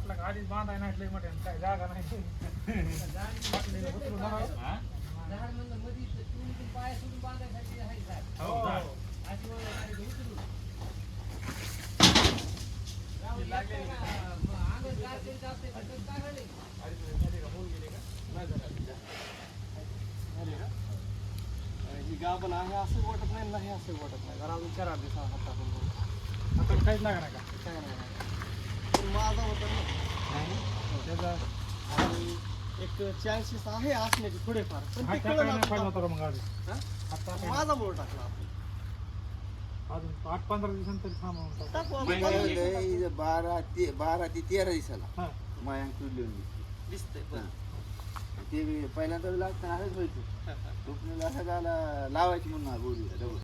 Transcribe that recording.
वाटलं का आधीच बांधाय नाही लय मोठ्यानं काय जागा नाही वाटलेलं उचलून धरावं. झाड म्हणलं मध्ये तुम्ही पाय सोडून बांधायसाठी आहे झाड. हो अशी वेळ आली की उचलून. राहून लागलेली लागतं का? मग अंगण गार तरी जातंय, पण त्यात काय झालंय? होऊन गेले का नाही झालं ही गाभण आहे असं वाटत नाही नाही असं वाटत नाही जरा अजून 4-8 दिवस हात टाकून बघू. आता काहीच लागणार का काय नाही पण माझा होता ना त्याचा आणि एक चान्सेस आहे असण्याचे थोडेफार पण ते हात कळलं टाकायला आपलं. पाहिजे होता का मग गाडी हा? हात टाकायला माझा मोड टाकला आपण. अजून 8-15 दिवसांनी तरी थांबवून टाकू. टाकू आपण. महिना चालू झालं, दिवसात इथं 12 ते 13 दिवसाला हा मायांक तुडली दिसतंय पण. ते पहिल्यांदा लागताना असंच व्हायचं टोपणीला असं गाला लावायची म्हणून बोलू